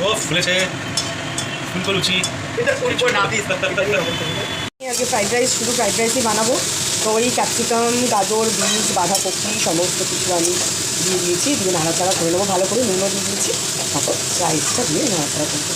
ও ফুলেছে ফুলকো লুচি এটা পরিচয় না দিস আগে ফ্রাইড রাইস, শুধু ফ্রাইড রাইসই বানাবো। তো ওই ক্যাপসিকাম, গাজর, বিনস, বাঁধাকপি সমস্ত কিছু আমি দিয়ে দিয়েছি, দিয়ে নাড়াচাড়া করে নেবো ভালো করে, নুনও দিয়ে দিয়েছি। তারপর রাইসটা দিয়ে নাড়াচাড়া করবো।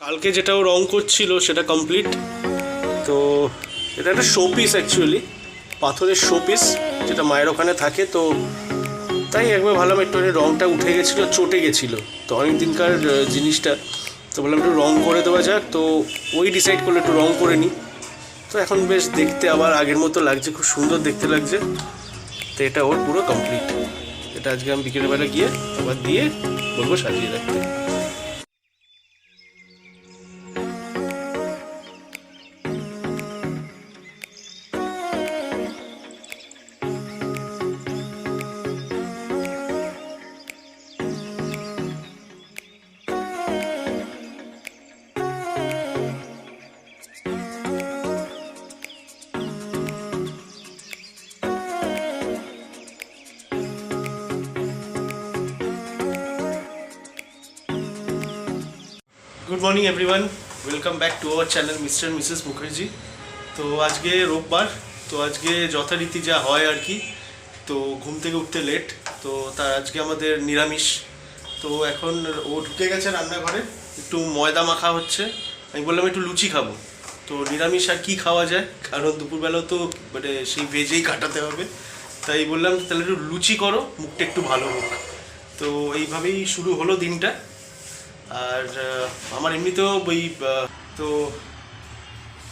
কালকে যেটা ও রং করছিল সেটা কমপ্লিট। তো এটা একটা শোপিস, অ্যাকচুয়ালি পাথরের শোপিস, যেটা মায়ের ওখানে থাকে। তো তাই একবার ভাবলাম একটু রংটা উঠে গেছিলো, চটে গেছিলো, তো অনেক দিনকার জিনিসটা। তো বললাম একটু রং করে দেওয়া যাক, তো ওই ডিসাইড করলে একটু রং করে নিই। তো এখন বেশ দেখতে আবার আগের মতো লাগছে, খুব সুন্দর দেখতে লাগছে। তো এটা ওর পুরো কমপ্লিট। এটা আজকে আমি বিকেলবেলা গিয়ে আবার দিয়ে বলবো সাজিয়ে রাখতে। Good morning everyone, welcome back to our channel mister Mrs Mukherjee. তো আজকে রোববার, তো আজকে যথারীতি যা হয় আর কি, তো ঘুম থেকে উঠতে লেট, তো তার আজকে আমাদের নিরামিষ। তো এখন ও ঢুকে গেছে রান্নাঘরে, একটু ময়দা মাখা হচ্ছে। আমি বললাম একটু লুচি খাবো, তো নিরামিষ আর কি খাওয়া যায়, কারণ দুপুরবেলাও তো মানে সেই ভেজেই কাটাতে হবে। তাই বললাম তাহলে একটু লুচি করো, মুখটা একটু ভালো হোক। তো এইভাবেই শুরু হলো দিনটা। আর আমার এমনিতেও ওই তো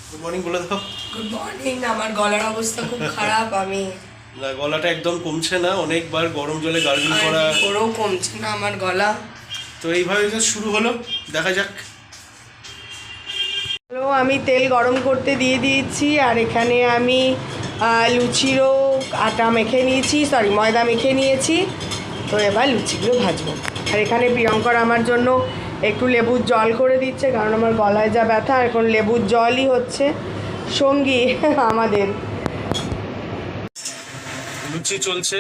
গুড মর্নিং বলে দাও। Good morning. আমার গলার অবস্থা খুব খারাপ। আমি না, গলাটা একদম কমছে না, অনেকবার গরম জলে গার্গল করা, ওরও কমছে না আমার গলা। তো এইভাবে শুরু হলো, দেখা যাক। আমি তেল গরম করতে দিয়ে দিয়েছি, আর এখানে আমি লুচিরও আটা মেখে নিয়েছি, ময়দা মেখে নিয়েছি। তো এবার লুচিগুলো ভাজবো। আর এখানে প্রিয়ঙ্কর আমার জন্য একটু লেবুর জল করে দিচ্ছে, কারণ আমার গলায় যা ব্যথা, এখন লেবুর জলই হচ্ছে সঙ্গী আমাদের। লুচি চলছে,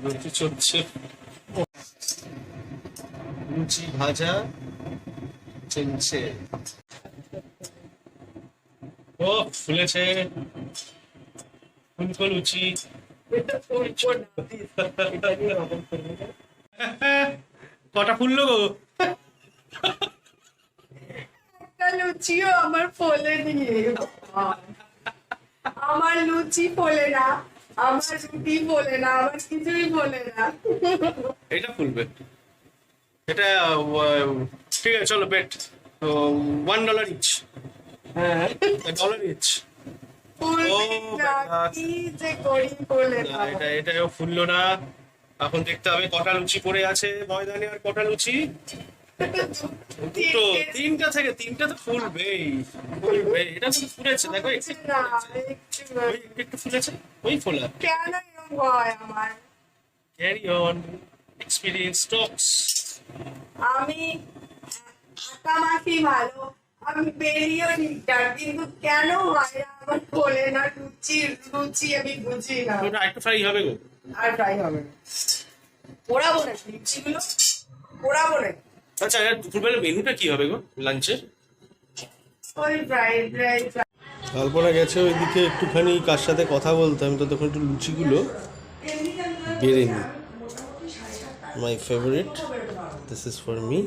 লুচি চলছে, লুচি ভাজা চলছে। ও ফুলেছে, ফুলকো লুচি। কটা ফুললো গো? লুচিও আমার ফোলে নিয়ে, আমার লুচি ফোলে না, আমার রুটি ফোলে না, আমার কিছুই ফোলে না। এটা ফুলবে, এটা ঠিক আছে, চলো বেট। তো $1 ইচ, হ্যাঁ $1 ইচ। এটাও ফুললো না। এখন দেখতে হবে কটা লুচি পড়ে আছে ময়দানে, আর কটা লুচি। দুটো, তিনটা তো ফুলবেই। এটা কিন্তু ফুলেছে, দেখো একটু ফুলেছে, ওই ফোলা। কেন এরকম হয় আমার? ক্যারি অন, এক্সপেরিয়েন্স টক্স। আমি আটা মাখি ভালো, আমি বেরিয়েও নিতাম, কিন্তু কেন হয় না আমার বলে না লুচি আমি বুঝি না। ওটা একটু ফ্রাই হবে গো, আর ফ্রাই হবে না, পোড়াবো না লুচিগুলো, পোড়াবো না। আচ্ছা দুপুরবেলা মেনুটা কি হবে গো লাঞ্চে? ওই ফ্রাইড রাইস। কল্পনা গেছে ওইদিকে একটুখানি কার সাথে কথা বলতে, আমি তো তখন একটু লুচিগুলো বেড়ে নিই। My favourite, this is for me.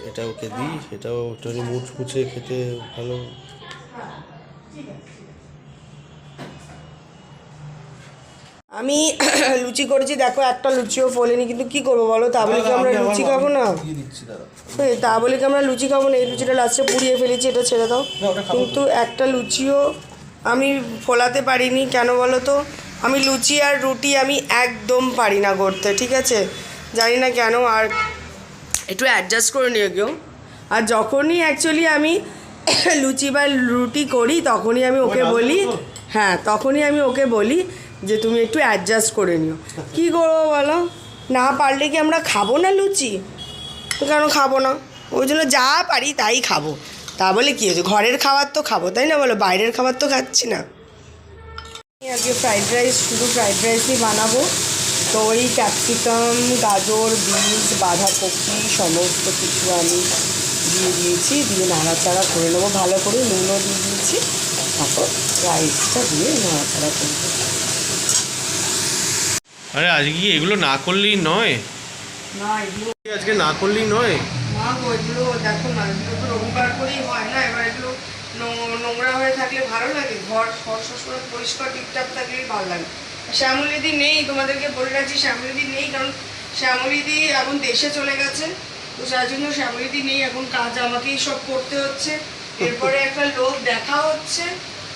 এটা ওকে দিই, এটাও একটুখানি মুচমুচে খেতে ভালো। আমি লুচি করেছি, দেখো একটা লুচিও ফোলেনি, কিন্তু কি করবো বলো, তা বলে কি আমরা লুচি খাবো না? তা বলে কি আমরা লুচি খাবো না? এই লুচিটা লাস্টে পুড়িয়ে ফেলেছি, এটা ছেড়ে দাও। কিন্তু একটা লুচিও আমি ফোলাতে পারিনি, কেন বলো তো? আমি লুচি আর রুটি আমি একদম পারি না করতে, ঠিক আছে? জানি না কেন, আর একটু অ্যাডজাস্ট করে নিও কেউ। আর যখনই অ্যাকচুয়ালি আমি লুচি বা রুটি করি, তখনই আমি ওকে বলি, হ্যাঁ তখনই আমি ওকে বলি যে তুমি একটু অ্যাডজাস্ট করে নিও। কী করবো বলো, না পারলে কি আমরা খাবো না লুচি? তো কেন খাবো না? ওই জন্য যা পারি তাই খাবো। তা বলে কী হয়েছে, ঘরের খাবার তো খাবো, তাই না বলো? বাইরের খাবার তো খাচ্ছি না। আজকে ফ্রাইড রাইস, শুধু ফ্রাইড রাইসই বানাবো। তো ওই ক্যাপসিকাম, গাজর, বিনস, বাঁধাকপি সমস্ত কিছু আমি দিয়ে দিয়েছি, দিয়ে নাড়াচাড়া করে নেবো ভালো করে, নুনও দিয়ে দিয়েছি। তারপর রাইসটা দিয়ে নাড়াচাড়া করবো। আরে আজকে কি এগুলো না করলেই নয়? না এগুলো আজকে না করলেই নয়। না গো, এগুলো দেখো না, এগুলো তো রবিবার করেই হয় না। এবার এগুলো নোংরা হয়ে থাকলে ভালো লাগে? ঘর সবসময় পরিষ্কার টিপটাপ থাকলেই ভালো লাগে। শ্যামলীদি নেই, তোমাদেরকে বলে রাখছি শ্যামলীদি নেই, কারণ শ্যামলীদি এখন দেশে চলে গেছে, তো যার জন্য শ্যামলীদি নেই, এখন কাজ আমাকেই সব করতে হচ্ছে। এরপরে একটা লোক দেখা হচ্ছে,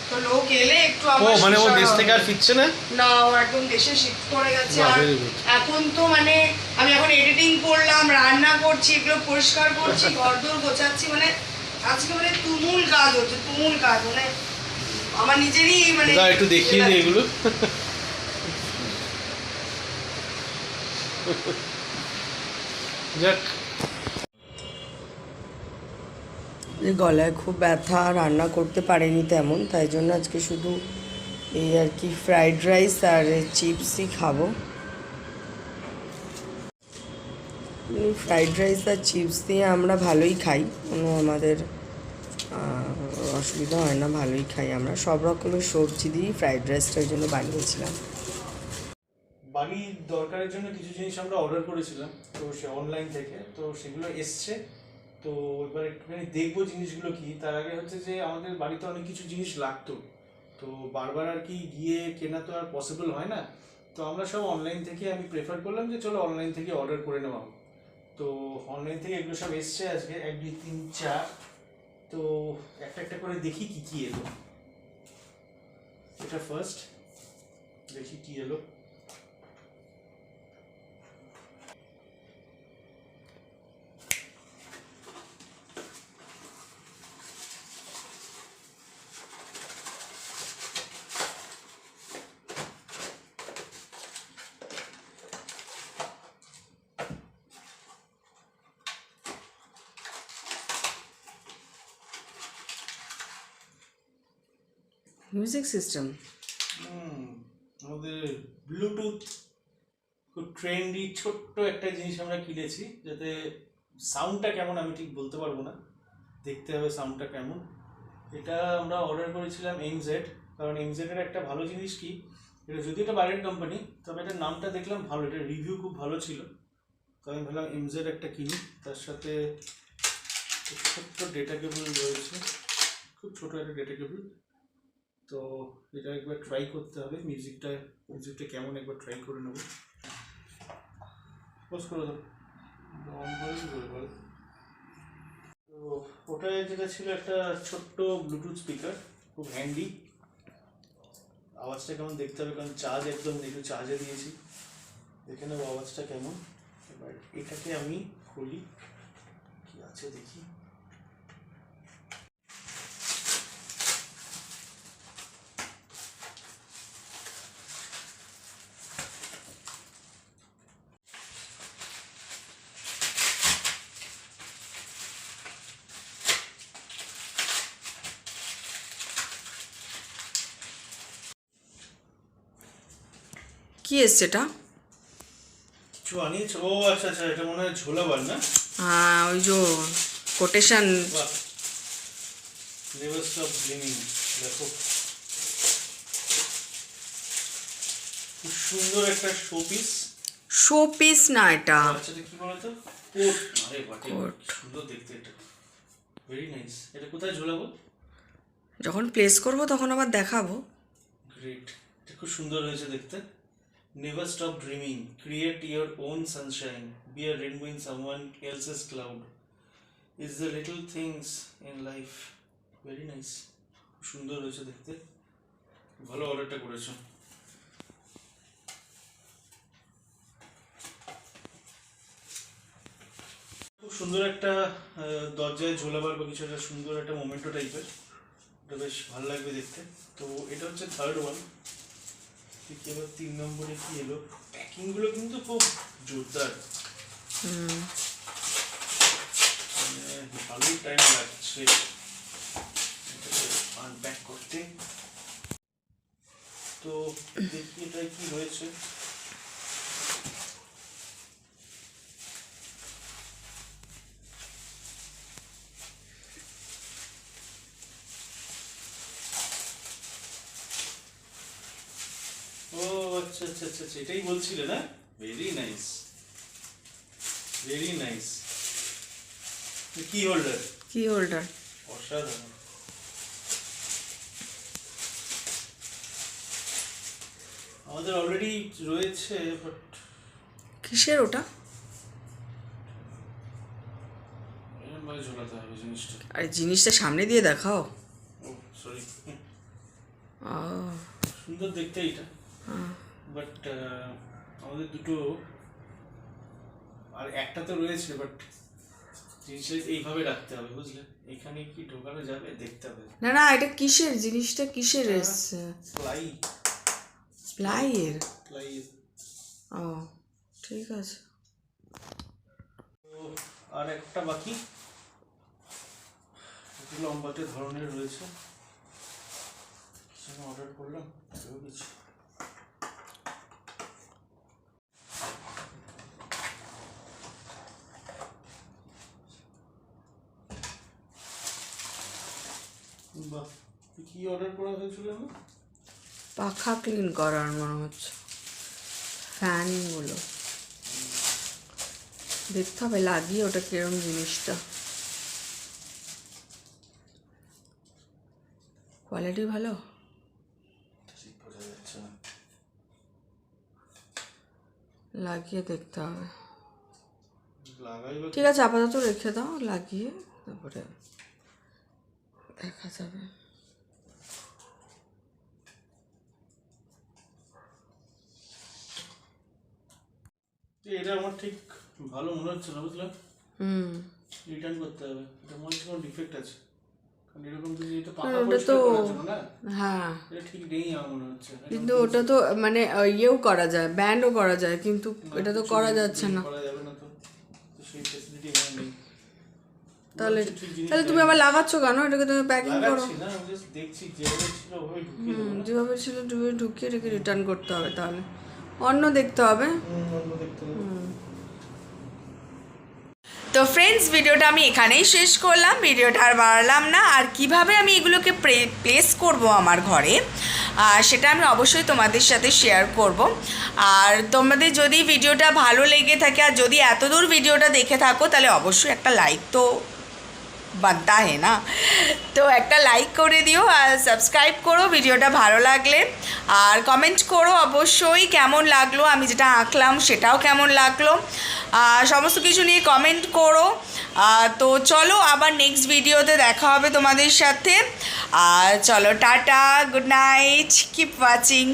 তো লোক এলে একটু ও আমার মানে ও সুবিধা দেশ হবে। থেকে আর ফিরছে না? না, ও একদম দেশে শিফট করে গেছে। বাহ, আর very good. এখন তো মানে আমি এখন এডিটিং করলাম, রান্না করছি, এগুলো পরিষ্কার করছি, ঘরদোর গোছাচ্ছি, মানে আজকে মানে তুমুল কাজ হচ্ছে, তুমুল কাজ, মানে আমার নিজেরই মানে দাও একটু দেখিয়ে দিই এগুলো। যাক, যে গলায় খুব ব্যথা, রান্না করতে পারেনি তেমন, তাই জন্য আজকে শুধু এই আর কি ফ্রাইড রাইস আর চিপসই খাবো। ফ্রাইড রাইস আর চিপস দিয়ে আমরা ভালোই খাই, কোনো আমাদের অসুবিধা হয় না, ভালোই খাই আমরা। সব রকমের সবজি দিয়েই ফ্রাইড রাইসটার জন্য বানিয়েছিলাম। বাড়ির দরকারের জন্য কিছু জিনিস আমরা অর্ডার করেছিলাম, তো সে অনলাইন থেকে, তো সেগুলো এসছে। তো এবার একটুখানি দেখবো জিনিসগুলো কি। তার আগে হচ্ছে যে আমাদের বাড়িতে অনেক কিছু জিনিস লাগতো, তো বারবার আর কি গিয়ে কেনা তো আর পসিবল হয় না। তো আমরা সব অনলাইন থেকে, আমি প্রেফার করলাম যে চলো অনলাইন থেকে অর্ডার করে নেওয়া হোক। তো অনলাইন থেকে এগুলো সব এসছে আজকে 1 2 3 4। তো একটা একটা করে দেখি কি কি এলো। এটা ফার্স্ট, দেখি কি এলো। Music system. আমাদের ব্লুটুথ খুব ট্রেন্ডি ছোট্ট একটা জিনিস আমরা কিনেছি, যাতে সাউন্ডটা কেমন আমি ঠিক বলতে পারবো না, দেখতে হবে সাউন্ডটা কেমন। এটা আমরা অর্ডার করেছিলাম এমজেড, কারণ এমজেডের একটা ভালো জিনিস কি, এটা যদি এটা বাইরের কোম্পানি, তবে এটার নামটা দেখলাম ভালো, এটার রিভিউ খুব ভালো ছিল, তো আমি ভাবলাম এমজেড একটা কিনি। তার সাথে ছোট্ট ডেটা কেবল রয়েছে, খুব ছোট একটা ডেটা কেবল। তো এটা একবার ট্রাই করতে হবে, মিউজিকটা কেমন একবার ট্রাই করে নেবো। পোজ করে দাও, অন করে কি করে বল। তো ওটা যেটা ছিল একটা ছোট্ট ব্লুটুথ স্পিকার, খুব হ্যান্ডি। আওয়াজটা কেমন দেখতে হবে, কারণ চার্জ একদম একটু চার্জে দিয়েছি, দেখে নেবো আওয়াজটা কেমন। এবার এটাকে আমি খুলি, কি আছে দেখি। কি এসছে এটা? কিছু আনিয়েছ? ও আচ্ছা আচ্ছা, এটা মনে হয় ঝোলাবার না? হ্যাঁ, ওই যে কোটেশন। বাহ, নেভার স্টপ ড্রিমিং। দেখো খুব সুন্দর একটা শোপিস। শো পিস না এটা, আচ্ছা, কি বলতো, কোট। আরে বাটে, কোট। সুন্দর দেখতে এটা, ভেরি নাইস। এটা কোথায় ঝোলাবো? যখন প্লেস করব তখন আবার দেখাবো। গ্রেট, এটা খুব সুন্দর হয়েছে দেখতে। Never stop dreaming, create your own Sunshine, be a rainbow in someone else's cloud, is the little things in life. Very nice, খুব সুন্দর হয়েছে দেখতে, ভালো অর্ডারটা করেছো। খুব সুন্দর একটা দরজায় ঝোলাবার বা কিছু একটা সুন্দর একটা মোমেন্টো টাইপের, এটা বেশ ভালো লাগবে দেখতে। তো এটা হচ্ছে থার্ড ওয়ান। ঠিক এবার 3 নম্বরে কি এলো। প্যাকিংগুলো কিন্তু খুব জোরদার, মানে ভালোই টাইম লাগছে এটাকে আনপ্যাক করতে। তো দেখি এটায় কি হয়েছে। ও আচ্ছা আচ্ছা আচ্ছা আচ্ছা, এটাই বলছিলে না? Very nice, very nice. কি হোল্ডার, কি হোল্ডার। অসাধারণ। আমাদের অলরেডি রয়েছে, বাট কিসের ওটা? এরকমভাবে ঝোলাতে হবে জিনিসটা। আরে জিনিসটা সামনে দিয়ে দেখাও। ও সরি, ও সুন্দর দেখতে এটা, বাট আমাদের দুটো আর একটা তো রয়েছে, বাট জিনিসটা এইভাবে রাখতে হবে, বুঝলে? এখানে কি ঢোকানো যাবে দেখতে হবে। না না, এটা কিসের জিনিসটা, কিসের এসছে? প্লাই, প্লাইয়ের? প্লাই। ও ঠিক আছে। তো আর একটা বাকি, একটু লম্বাটে ধরনের রয়েছে, অর্ডার করলাম কিছু। বাহ, কি অর্ডার করা হয়েছিল? পাখা ক্লিন করার মনে হচ্ছে, ফ্যানগুলো দেখতে হবে লাগিয়ে ওটা কিরম জিনিসটা। কোয়ালিটি ভালো, ঠিক বোঝা যাচ্ছে না, লাগিয়ে দেখতে হবে। লাগাই বা ঠিক আছে, আপাতত রেখে দাও, লাগিয়ে তারপরে দেখা যাবে। এটা আমার ঠিক ভালো মনে হচ্ছে না, বুঝলাম। রিটার্ন করতে হবে, এটা মনে হচ্ছে কোনো ডিফেক্ট আছে, কারণ এরকম যদি এটা পাকা ওটা পরিষ্কার তো করার জন্য না, হ্যাঁ, এটা ঠিক নেই আমার মনে হচ্ছে। কিন্তু ওটা তো মানে ইয়েও করা যায়, ব্যান্ডও করা যায়, কিন্তু এটা তো করা যাচ্ছে না। করা যাবে না, তো তো সেই ফ্যাসিলিটি এখানে নেই। তাহলে ঠিক জিনিস তাহলে তুমি আবার লাগাচ্ছ কেন? এটাকে তুমি প্যাকিং করো। লাগাচ্ছি না, আমি জাস্ট দেখছি যেভাবে ছিল ওভাবে ঢুকিয়ে দেবো না। যেভাবে ছিল ঢুকিয়ে রেখে রিটার্ন করতে হবে, তাহলে অন্য দেখতে হবে। অন্য দেখতে হবে। তো ফ্রেন্ডস, ভিডিওটা আমি এখানেই শেষ করলাম, ভিডিওটা আর বাড়ালাম না। আর কিভাবে আমি এগুলোকে প্লেস করব আমার ঘরে, সেটা আমি অবশ্যই তোমাদের সাথে শেয়ার করব। আর তোমাদের যদি ভিডিওটা ভালো লেগে থাকে, আর যদি এতদূর ভিডিওটা দেখে থাকো, তাহলে অবশ্যই একটা লাইক তো বানতা হে না, তো একটা লাইক করে দিও আর সাবস্ক্রাইব করো ভিডিওটা ভালো লাগলে। আর কমেন্ট করো অবশ্যই কেমন লাগলো, আমি যেটা আঁকলাম সেটাও কেমন লাগলো, সমস্ত কিছু নিয়ে কমেন্ট করো। তো চলো, আবার নেক্সট ভিডিওতে দেখা হবে তোমাদের সাথে। আর চলো, tata, good night, keep watching.